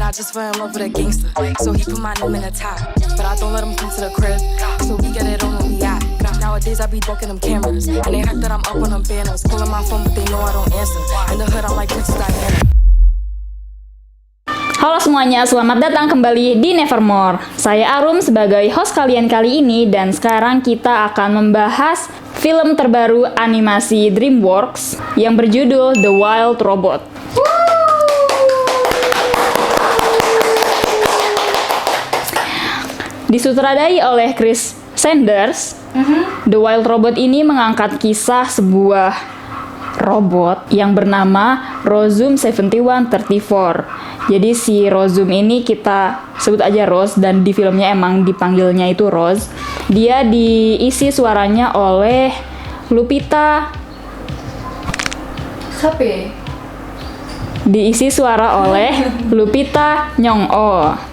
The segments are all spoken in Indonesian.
I just fell in love with a gangster. So he put my name in the top, but I don't let him come to the crib. So we get it on when we out. Nowadays I be ducking them cameras, and they heard that I'm up on them banners. Calling my phone, but they know I don't answer. In the hood I'm like Princess Diana. Halo semuanya, selamat datang kembali di Nevermore. Saya Arum sebagai host kalian kali ini, dan sekarang kita akan membahas film terbaru animasi DreamWorks yang berjudul The Wild Robot. Disutradai oleh Chris Sanders, The Wild Robot ini mengangkat kisah sebuah robot yang bernama Rozum 7134. Jadi si Rozum ini kita sebut aja Rose, dan di filmnya emang dipanggilnya itu Rose. Dia diisi suaranya oleh Lupita. Siapa? Diisi suara oleh Lupita Nyong'o.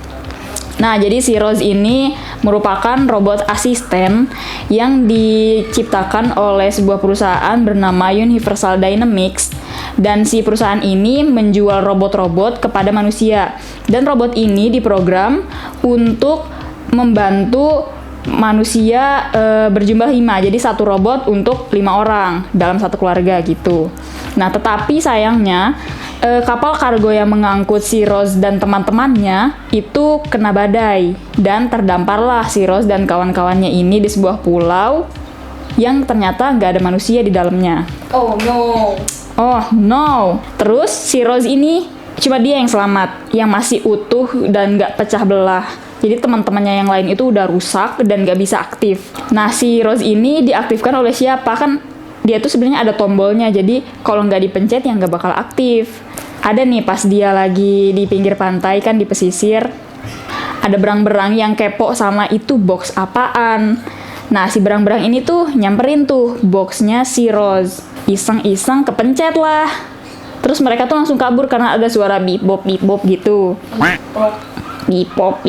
Nah, jadi si Rose ini merupakan robot asisten yang diciptakan oleh sebuah perusahaan bernama Universal Dynamics. Dan si perusahaan ini menjual robot-robot kepada manusia. Dan robot ini diprogram untuk membantu manusia berjumlah 5. Jadi satu robot untuk 5 orang dalam satu keluarga gitu. Nah, tetapi sayangnya kapal kargo yang mengangkut si Rose dan teman-temannya itu kena badai. Dan terdamparlah si Rose dan kawan-kawannya ini di sebuah pulau yang ternyata nggak ada manusia di dalamnya. Oh no. Oh no. Terus si Rose ini cuma dia yang selamat, yang masih utuh dan nggak pecah belah. Jadi teman-temannya yang lain itu udah rusak dan nggak bisa aktif. Nah, si Rose ini diaktifkan oleh siapa? Kan dia tuh sebenarnya ada tombolnya. Jadi kalau nggak dipencet ya nggak bakal aktif. Ada nih pas dia lagi di pinggir pantai kan, di pesisir, ada berang-berang yang kepo sama itu box apaan. Nah, si berang-berang ini tuh nyamperin tuh boxnya si Rose. Iseng-iseng kepencet lah. Terus mereka tuh langsung kabur karena ada suara bip bop gitu. Bip bop.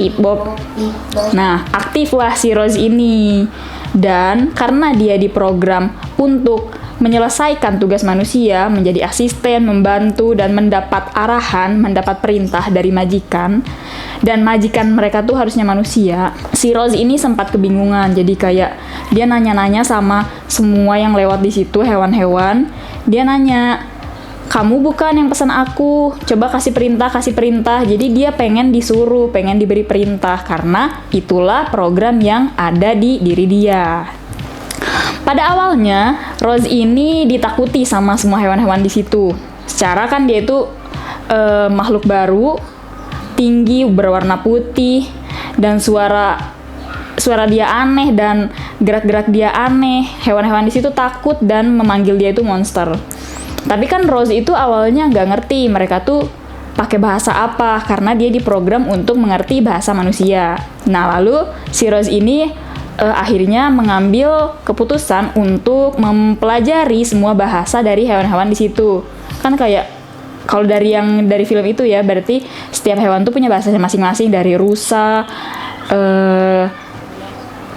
Nah, aktiflah si Rose ini. Dan karena dia diprogram untuk menyelesaikan tugas manusia, menjadi asisten, membantu, dan mendapat arahan, mendapat perintah dari majikan, dan majikan mereka tuh harusnya manusia, si Rose ini sempat kebingungan. Jadi kayak dia nanya-nanya sama semua yang lewat di situ, hewan-hewan. Dia nanya, kamu bukan yang pesan aku, coba kasih perintah. Jadi dia pengen disuruh, pengen diberi perintah, karena itulah program yang ada di diri dia. Pada awalnya, Rose ini ditakuti sama semua hewan-hewan di situ. Secara kan dia itu makhluk baru, tinggi, berwarna putih, dan suara dia aneh dan gerak-gerak dia aneh. Hewan-hewan di situ takut dan memanggil dia itu monster. Tapi kan Rose itu awalnya nggak ngerti mereka tuh pakai bahasa apa, karena dia diprogram untuk mengerti bahasa manusia. Nah, lalu si Rose ini akhirnya mengambil keputusan untuk mempelajari semua bahasa dari hewan-hewan di situ. Kan kayak kalau dari film itu ya, berarti setiap hewan tuh punya bahasanya masing-masing, dari rusa,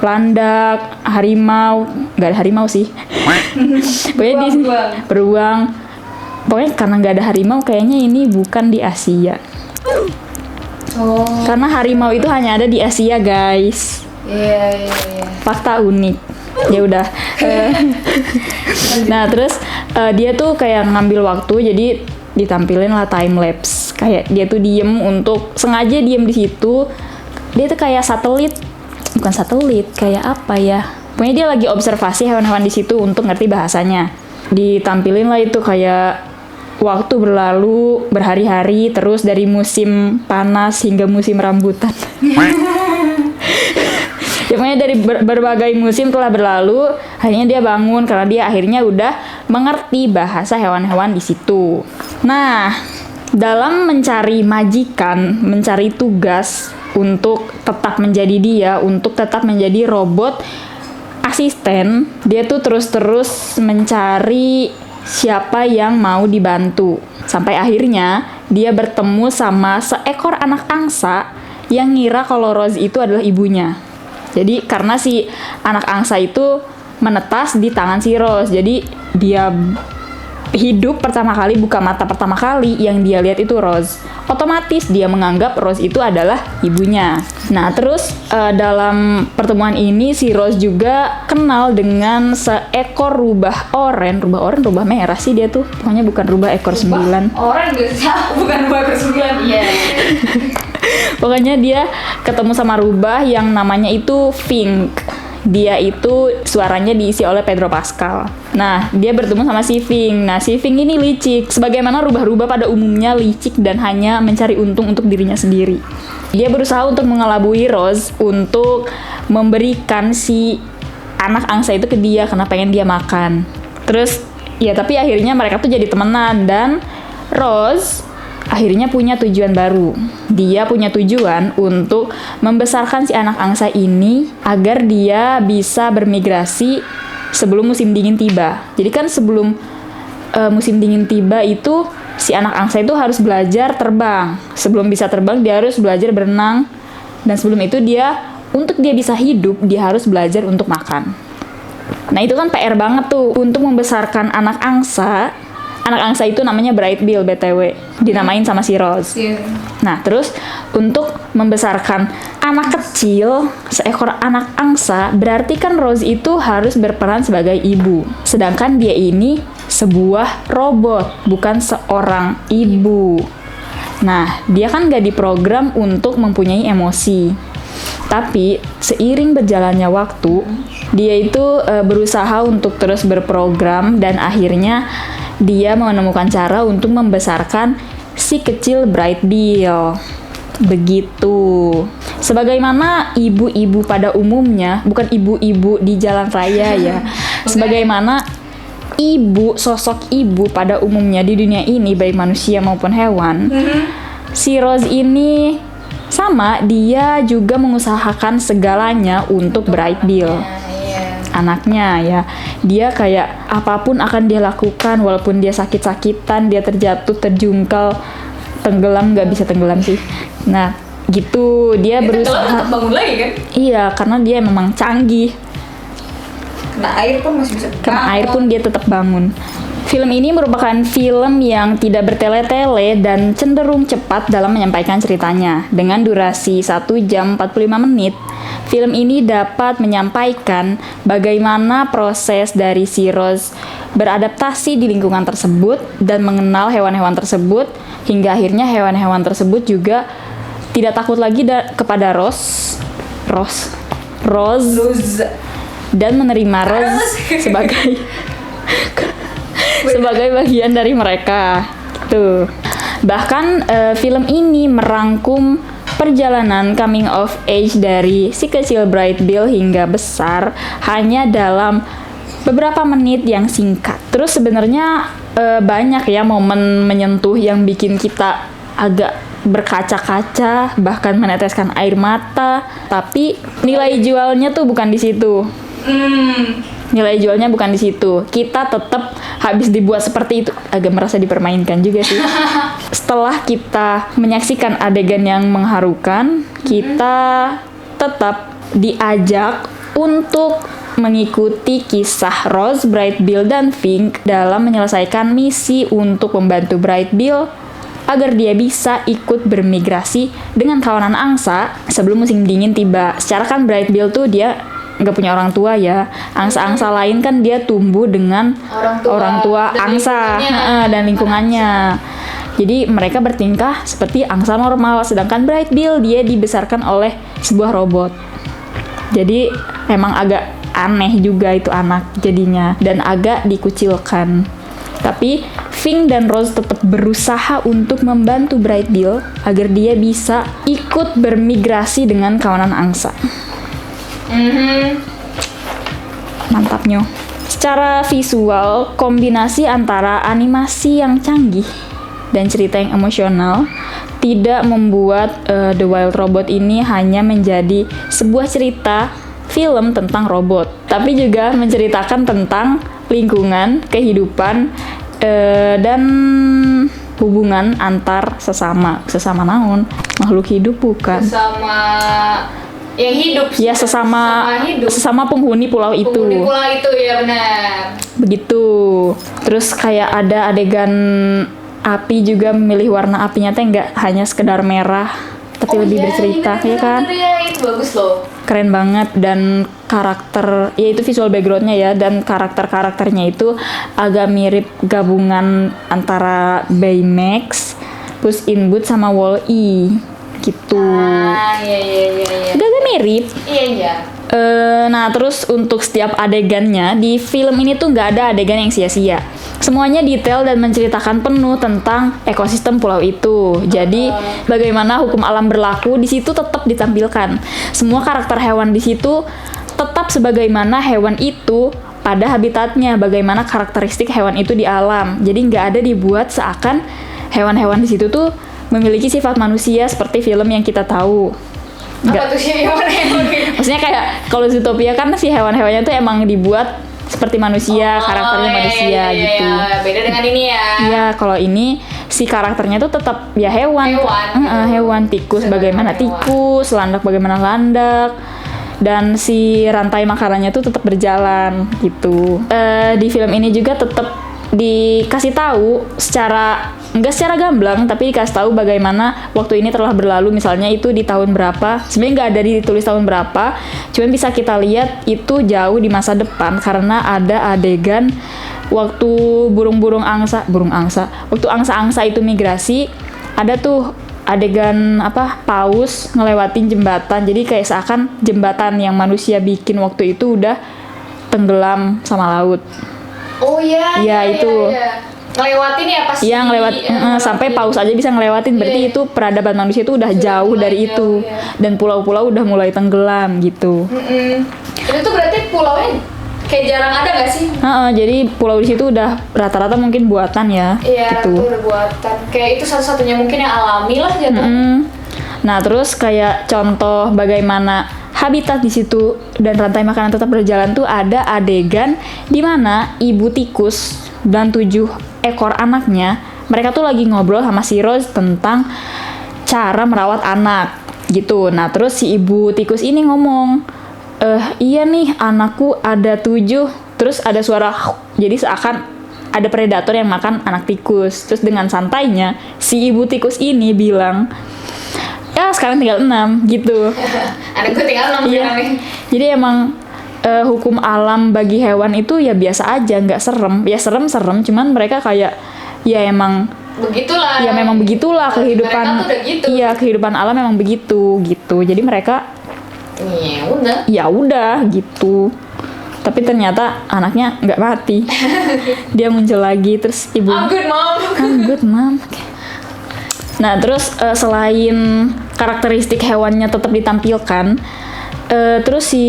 landak, harimau, nggak ada harimau sih. Pokoknya beruang. Pokoknya karena nggak ada harimau, kayaknya ini bukan di Asia. Oh. Karena harimau itu hanya ada di Asia, guys. Iya. Fakta unik. Ya udah. Nah, terus dia tuh kayak ngambil waktu, jadi ditampilin lah time lapse. Kayak dia tuh diem untuk sengaja diem di situ. Dia tuh kayak bukan satelit, kayak apa ya? Pokoknya dia lagi observasi hewan-hewan di situ untuk ngerti bahasanya. Ditampilin lah itu kayak waktu berlalu berhari-hari, terus dari musim panas hingga musim rambutan. Ya, pokoknya dari berbagai musim telah berlalu, akhirnya dia bangun karena dia akhirnya udah mengerti bahasa hewan-hewan di situ. Nah, dalam mencari majikan, mencari tugas untuk tetap menjadi dia, untuk tetap menjadi robot asisten, dia tuh terus-terus mencari siapa yang mau dibantu. Sampai akhirnya dia bertemu sama seekor anak angsa yang ngira kalau Rose itu adalah ibunya. Jadi karena si anak angsa itu menetas di tangan si Rose, jadi dia hidup pertama kali, buka mata pertama kali, yang dia lihat itu Rose. Otomatis dia menganggap Rose itu adalah ibunya. Nah, terus dalam pertemuan ini si Rose juga kenal dengan seekor rubah merah sih dia tuh. Pokoknya bukan rubah ekor 9. Orang biasa bukan rubah ekor 9. Iya. Pokoknya dia ketemu sama rubah yang namanya itu Fink. Dia itu suaranya diisi oleh Pedro Pascal. Nah, dia bertemu sama si Fink. Nah, si Fink ini licik. Sebagaimana rubah-rubah pada umumnya licik dan hanya mencari untung untuk dirinya sendiri. Dia berusaha untuk mengelabui Rose untuk memberikan si anak angsa itu ke dia karena pengen dia makan. Terus, ya tapi akhirnya mereka tuh jadi temenan dan Rose akhirnya punya tujuan baru. Dia punya tujuan untuk membesarkan si anak angsa ini agar dia bisa bermigrasi sebelum musim dingin tiba. Jadi kan sebelum musim dingin tiba itu si anak angsa itu harus belajar terbang. Sebelum bisa terbang dia harus belajar berenang. Dan sebelum itu untuk dia bisa hidup dia harus belajar untuk makan. Nah itu kan PR banget tuh untuk membesarkan anak angsa. Anak angsa itu namanya Bright Bill BTW, dinamain sama si Rose. Nah, terus untuk membesarkan anak kecil, seekor anak angsa, berarti kan Rose itu harus berperan sebagai ibu. Sedangkan dia ini sebuah robot, bukan seorang ibu. Nah, dia kan gak diprogram untuk mempunyai emosi. Tapi seiring berjalannya waktu, dia itu berusaha untuk terus berprogram dan akhirnya dia menemukan cara untuk membesarkan si kecil Bright Bill. Begitu. Sebagaimana ibu-ibu pada umumnya, bukan ibu-ibu di jalan raya ya. Sebagaimana sosok ibu pada umumnya di dunia ini, baik manusia maupun hewan. Si Rose ini sama, dia juga mengusahakan segalanya untuk Bright Bill. Anaknya ya, dia kayak apapun akan dia lakukan walaupun dia sakit-sakitan, dia terjatuh, terjungkal, tenggelam, nggak bisa tenggelam sih. Nah gitu, dia berusaha tetap bangun lagi kan? Iya, karena dia memang canggih. Kena air pun masih bisa Kena air pun dia tetap bangun. Film ini merupakan film yang tidak bertele-tele dan cenderung cepat dalam menyampaikan ceritanya. Dengan durasi 1 jam 45 menit, film ini dapat menyampaikan bagaimana proses dari si Rose beradaptasi di lingkungan tersebut dan mengenal hewan-hewan tersebut, hingga akhirnya hewan-hewan tersebut juga tidak takut lagi kepada Rose dan menerima Rose sebagai bagian dari mereka. Tuh. Bahkan film ini merangkum perjalanan coming of age dari si kecil Bright Bill hingga besar hanya dalam beberapa menit yang singkat. Terus sebenarnya banyak ya momen menyentuh yang bikin kita agak berkaca-kaca, bahkan meneteskan air mata. Tapi nilai jualnya tuh bukan di situ. Nilai jualnya bukan di situ. Kita tetap habis dibuat seperti itu, agak merasa dipermainkan juga sih. Setelah kita menyaksikan adegan yang mengharukan, kita tetap diajak untuk mengikuti kisah Rose, Bright Bill, dan Fink dalam menyelesaikan misi untuk membantu Bright Bill agar dia bisa ikut bermigrasi dengan kawanan angsa sebelum musim dingin tiba. Secara kan Bright Bill tuh dia nggak punya orang tua ya. Angsa-angsa lain kan dia tumbuh dengan orang tua angsa dan lingkungannya. Jadi mereka bertingkah seperti angsa normal, sedangkan Bright Bill dia dibesarkan oleh sebuah robot. Jadi emang agak aneh juga itu anak jadinya dan agak dikucilkan. Tapi Fink dan Rose tetap berusaha untuk membantu Bright Bill agar dia bisa ikut bermigrasi dengan kawanan angsa. Mantapnya. Secara visual, kombinasi antara animasi yang canggih dan cerita yang emosional tidak membuat The Wild Robot ini hanya menjadi sebuah cerita film tentang robot, tapi juga menceritakan tentang lingkungan, kehidupan, dan hubungan antar sesama naon makhluk hidup bukan sama Yang hidup. Ya sesama hidup. sesama penghuni pulau itu. Penghuni pulau itu ya benar. Begitu. Terus kayak ada adegan api juga, memilih warna apinya teh nggak hanya sekedar merah, tapi lebih bercerita, ya kan? Ya, itu bagus loh. Keren banget. Dan karakter, ya itu visual backgroundnya ya, dan karakternya itu agak mirip gabungan antara Baymax, Puss in Boots sama Wall-E gitu. Iya. Agak mirip. Iya. Nah terus untuk setiap adegannya di film ini tuh nggak ada adegan yang sia-sia. Semuanya detail dan menceritakan penuh tentang ekosistem pulau itu. Jadi bagaimana hukum alam berlaku di situ tetap ditampilkan. Semua karakter hewan di situ tetap sebagaimana hewan itu pada habitatnya, bagaimana karakteristik hewan itu di alam. Jadi nggak ada dibuat seakan hewan-hewan di situ tuh memiliki sifat manusia seperti film yang kita tahu. Apa tuh sih hewan-hewan? Maksudnya kayak kalau Zootopia kan si hewan-hewannya tuh emang dibuat seperti manusia, karakternya manusia gitu. Iya. Beda dengan ini ya. Iya, kalau ini si karakternya tuh tetap ya hewan. Hewan tikus bagaimana tikus, landak bagaimana landak. Dan si rantai makanannya tuh tetap berjalan gitu. Di film ini juga tetap dikasih tahu nggak secara gamblang, tapi dikasih tahu bagaimana waktu ini telah berlalu, misalnya itu di tahun berapa. Sebenarnya nggak ada ditulis tahun berapa, cuman bisa kita lihat itu jauh di masa depan karena ada adegan waktu waktu angsa itu migrasi, ada tuh adegan paus ngelewatin jembatan. Jadi kayak seakan jembatan yang manusia bikin waktu itu udah tenggelam sama laut. Oh iya. Itu. Ngelewatin ya pas. Iya, sampai paus aja bisa ngelewatin. Berarti itu peradaban manusia itu udah jauh dari itu. Dan pulau-pulau udah mulai tenggelam gitu. Itu tuh berarti pulaunya kayak jarang ada nggak sih? Jadi pulau di situ udah rata-rata mungkin buatan ya. Iya, gitu. Udah buatan. Kayak itu satu-satunya mungkin yang alami lah jatuh. Nah, terus kayak contoh bagaimana habitat di situ dan rantai makanan tetap berjalan tuh ada adegan di mana ibu tikus dan 7 ekor anaknya, mereka tuh lagi ngobrol sama si Rose tentang cara merawat anak gitu. Nah terus si ibu tikus ini ngomong, iya nih anakku ada 7, terus ada suara jadi seakan ada predator yang makan anak tikus. Terus dengan santainya si ibu tikus ini bilang, ya sekarang tinggal 6 gitu. Anakku tinggal 6 iya. Jadi emang hukum alam bagi hewan itu ya biasa aja, nggak serem. Ya serem-serem, cuman mereka kayak ya emang begitulah. Ya memang begitulah kehidupan. Gitu. Iya, kehidupan alam memang begitu gitu. Jadi mereka ya udah gitu. Tapi ternyata anaknya nggak mati. Dia muncul lagi terus ibu. I'm good mom. Nah, terus selain karakteristik hewannya tetap ditampilkan, terus si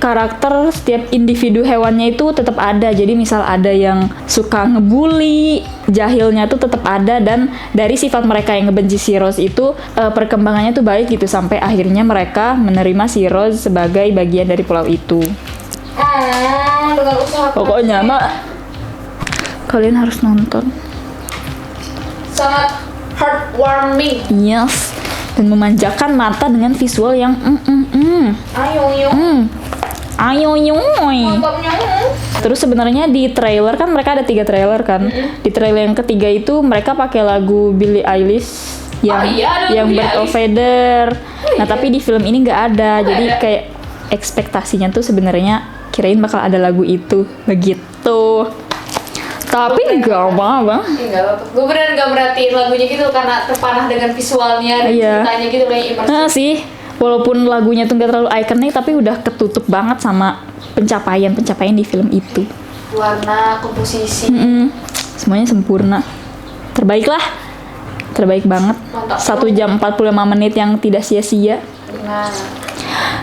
karakter setiap individu hewannya itu tetap ada. Jadi misal ada yang suka ngebully, jahilnya tuh tetap ada. Dan dari sifat mereka yang ngebenci si Rose itu perkembangannya tuh baik gitu, sampai akhirnya mereka menerima si Rose sebagai bagian dari pulau itu. Dengan usaha Pokoknya kalian harus nonton. Sangat heartwarming. Yes. Dan memanjakan mata dengan visual yang ayo Mantapnya. Terus sebenarnya di trailer kan mereka ada 3 trailer kan. Di trailer yang ketiga itu mereka pakai lagu Billie Eilish yang Bird of Feather. Nah tapi di film ini nggak ada. Jadi kayak ekspektasinya tuh sebenarnya kirain bakal ada lagu itu begitu. Tapi enggak apa-apa. Gue beneran gak merhatiin lagunya gitu karena terpanah dengan visualnya dan ceritanya gitu loh, yang imersif. Nah sih, walaupun lagunya tuh gak terlalu ikonik, tapi udah ketutup banget sama pencapaian di film itu. Warna, komposisi. Semuanya sempurna. Terbaik banget. Mantap. 1 jam 45 menit yang tidak sia-sia.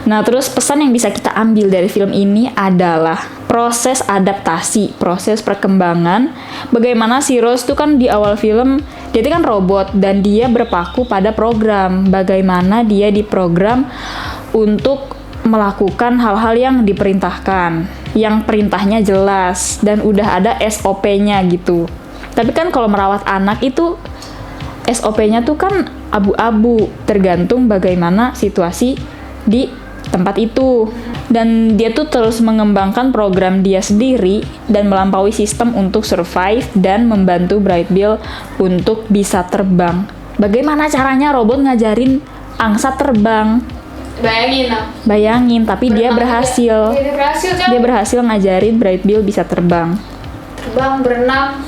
Nah, terus pesan yang bisa kita ambil dari film ini adalah proses adaptasi, proses perkembangan. Bagaimana si Rose tuh kan di awal film, dia itu kan robot dan dia berpaku pada program. Bagaimana dia diprogram untuk melakukan hal-hal yang diperintahkan, yang perintahnya jelas dan udah ada SOP-nya gitu. Tapi kan kalau merawat anak itu SOP-nya tuh kan abu-abu, tergantung bagaimana situasi di tempat itu. Dan dia tuh terus mengembangkan program dia sendiri dan melampaui sistem untuk survive dan membantu Bright Bill untuk bisa terbang. Bagaimana caranya robot ngajarin angsa terbang? Bayangin, tapi dia berhasil. Dia berhasil ngajarin Bright Bill bisa terbang. Terbang, berenang,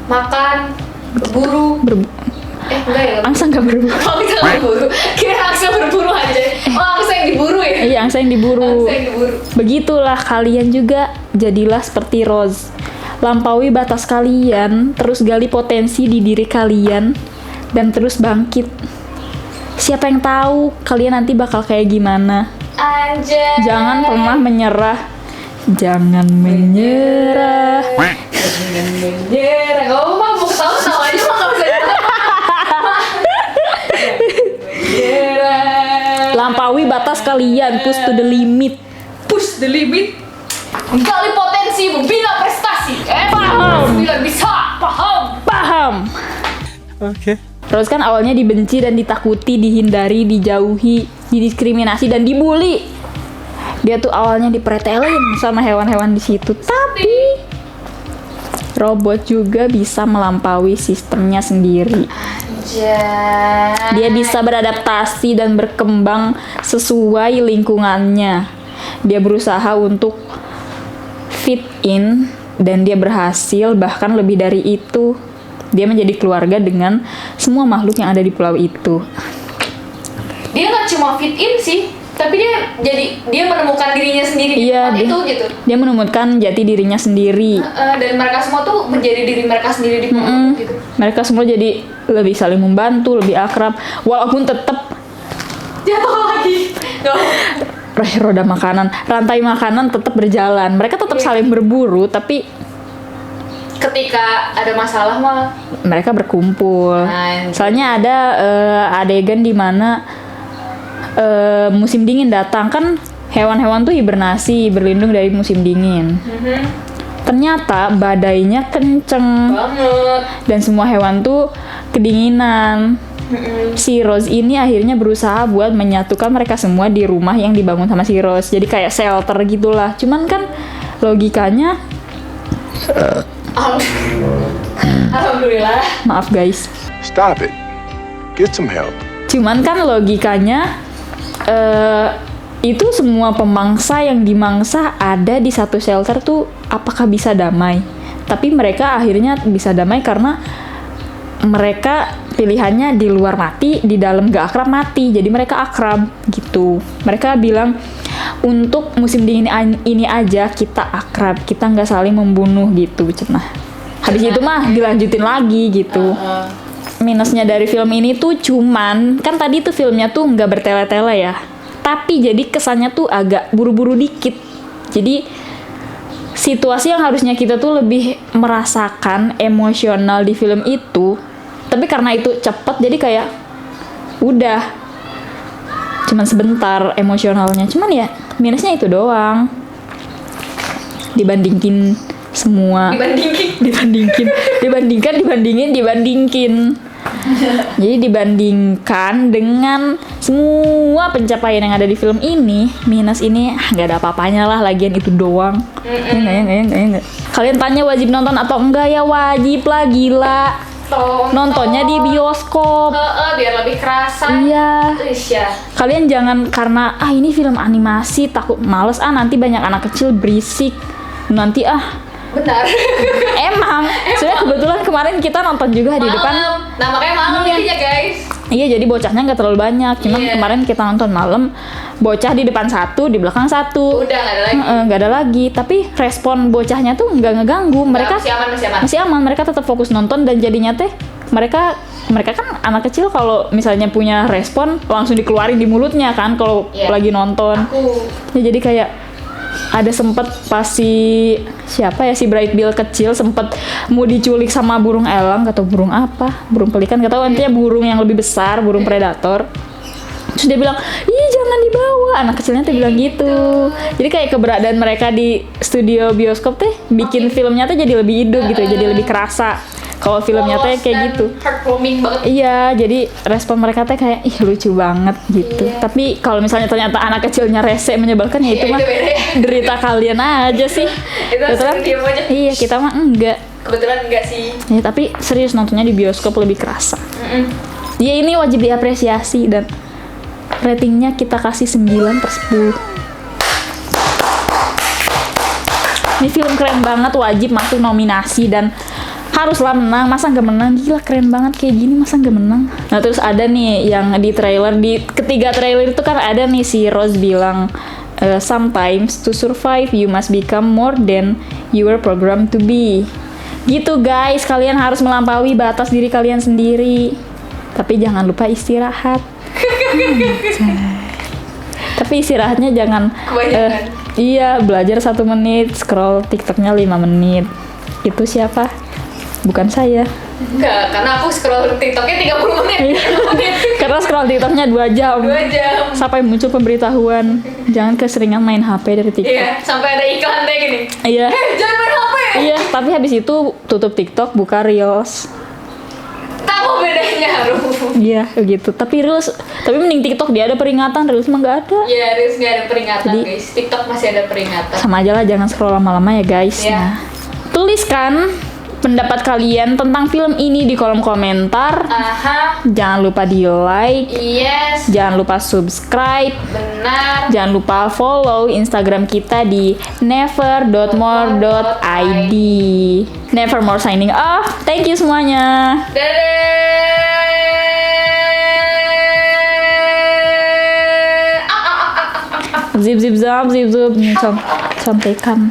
makan, berburu. Enggak ya? Angsa nggak berburu. Angsa nggak berburu. Kira angsa berburu aja. Oh, angsa yang diburu ya? Iya, angsa yang diburu. Angsa yang diburu. Begitulah kalian juga, jadilah seperti Rose. Lampaui batas kalian, terus gali potensi di diri kalian, dan terus bangkit. Siapa yang tahu kalian nanti bakal kayak gimana? Anjay. Jangan pernah menyerah. Jangan menyerah. Jangan menyerah. Gak apa-apa, mau ketawa-tawa aja mah gak usah. Lampaui batas kalian, push to the limit. Push the limit. Gali potensi, membina prestasi. Paham. Biar bisa, paham. Oke. Terus kan awalnya dibenci dan ditakuti, dihindari, dijauhi, didiskriminasi dan dibully. Dia tuh awalnya dipretelin sama hewan-hewan di situ, tapi robot juga bisa melampaui sistemnya sendiri. Dia bisa beradaptasi dan berkembang sesuai lingkungannya. Dia berusaha untuk fit in dan dia berhasil, bahkan lebih dari itu. Dia menjadi keluarga dengan semua makhluk yang ada di pulau itu. Dia nggak cuma fit in sih, tapi dia menemukan dirinya sendiri di tempat itu gitu. Dia menemukan jati dirinya sendiri. Dan mereka semua tuh menjadi diri mereka sendiri di pulau gitu. Mereka semua jadi lebih saling membantu, lebih akrab, walaupun tetap jatuh lagi. roda makanan, rantai makanan tetap berjalan. Mereka tetap saling berburu, tapi ketika ada masalah mah mereka berkumpul. Soalnya ada adegan di mana musim dingin datang, kan hewan-hewan tuh hibernasi, berlindung dari musim dingin. Ternyata badainya kenceng banget dan semua hewan tuh kedinginan. Si Rose ini akhirnya berusaha buat menyatukan mereka semua di rumah yang dibangun sama si Rose. Jadi kayak shelter gitulah. Cuman kan logikanya alhamdulillah. Maaf guys. Stop it. Get some help. Cuman kan logikanya itu semua pemangsa yang dimangsa ada di satu shelter tuh apakah bisa damai? Tapi mereka akhirnya bisa damai karena mereka pilihannya di luar mati, di dalam gak akrab mati. Jadi mereka akrab gitu. Mereka bilang untuk musim dingin ini aja kita akrab, kita nggak saling membunuh gitu, cenah. Habis itu mah dilanjutin lagi gitu. Minusnya dari film ini tuh cuman kan tadi tuh filmnya tuh nggak bertele-tele ya, tapi jadi kesannya tuh agak buru-buru dikit. Jadi situasi yang harusnya kita tuh lebih merasakan emosional di film itu, tapi karena itu cepet jadi kayak udah cuman sebentar emosionalnya. Cuman ya minusnya itu doang dibandingin semua. Dibandingin. Jadi dibandingkan dengan semua pencapaian yang ada di film ini, minus ini nggak ada apa-apanya lah, lagian itu doang. Enggak. Kalian tanya wajib nonton atau enggak? Ya wajib lah, gila. Nontonnya di bioskop. Biar lebih kerasa. Iya. Ya. Kalian jangan karena ini film animasi takut males nanti banyak anak kecil berisik. Nanti benar. Emang. Soalnya kebetulan kemarin kita nonton juga di depan. Nah makanya malam jadinya guys. Iya, jadi bocahnya nggak terlalu banyak. Cuman kemarin kita nonton malam, bocah di depan satu, di belakang satu. Udah nggak ada lagi. Nggak ada lagi. Tapi respon bocahnya tuh nggak ngeganggu. Mereka masih aman. Mereka tetap fokus nonton dan jadinya teh mereka kan anak kecil kalau misalnya punya respon langsung dikeluarin di mulutnya kan kalau lagi nonton. Ya, jadi kayak ada sempet pas si Bright Bill kecil sempet mau diculik sama burung elang atau burung pelikan, gak tahu, intinya burung yang lebih besar, burung predator. Terus dia bilang, ih jangan dibawa, anak kecilnya tuh bilang gitu. Jadi kayak keberadaan mereka di studio bioskop teh bikin filmnya tuh jadi lebih hidup gitu, jadi lebih kerasa. Kalau filmnya teh kayak gitu. Heartwarming banget. Iya, jadi respon mereka teh kayak ih lucu banget gitu. Iya. Tapi kalau misalnya ternyata anak kecilnya rese menyebalkan ya itu Iya, mah itu beda ya. derita kalian aja sih. Itu Kebetulan- suruh diem aja. Iya, kita mah enggak. Kebetulan enggak sih. Ya, tapi serius nontonnya di bioskop lebih kerasa. Mm-mm. Ya ini wajib diapresiasi dan ratingnya kita kasih 9/10. Ini film keren banget, wajib masuk nominasi dan haruslah menang. Masa nggak menang? Gila, keren banget kayak gini, masa nggak menang? Nah terus ada nih yang di trailer, di ketiga trailer itu kan ada nih si Rose bilang sometimes to survive you must become more than you were programmed to be. Gitu guys, kalian harus melampaui batas diri kalian sendiri. Tapi jangan lupa istirahat. Tapi istirahatnya jangan Kebanyakan. iya, belajar 1 menit, scroll TikToknya 5 menit. Itu siapa? Bukan saya. Enggak, karena aku scroll TikToknya 30 menit. Karena scroll TikToknya 2 jam. 2 jam. Sampai muncul pemberitahuan. Jangan keseringan main HP dari TikTok. Iya, sampai ada iklan kayak gini. Iya. Jangan main HP. Iya, tapi habis itu tutup TikTok, buka Reels. Tahu bedanya, Ru. Iya, gitu. Tapi mending TikTok dia ada peringatan, Reels mah nggak ada. Iya, Reels nggak ada peringatan, Jadi- guys. TikTok masih ada peringatan. Sama aja lah, jangan scroll lama-lama ya guys. Iya. Nah, tuliskan pendapat kalian tentang film ini di kolom komentar. Aha, Jangan lupa di like, yes, jangan lupa subscribe, benar. jangan lupa follow Instagram kita di never.more.id. Nevermore signing off. Thank you semuanya. Dadah. Zip zip zap zip zip. Contekan.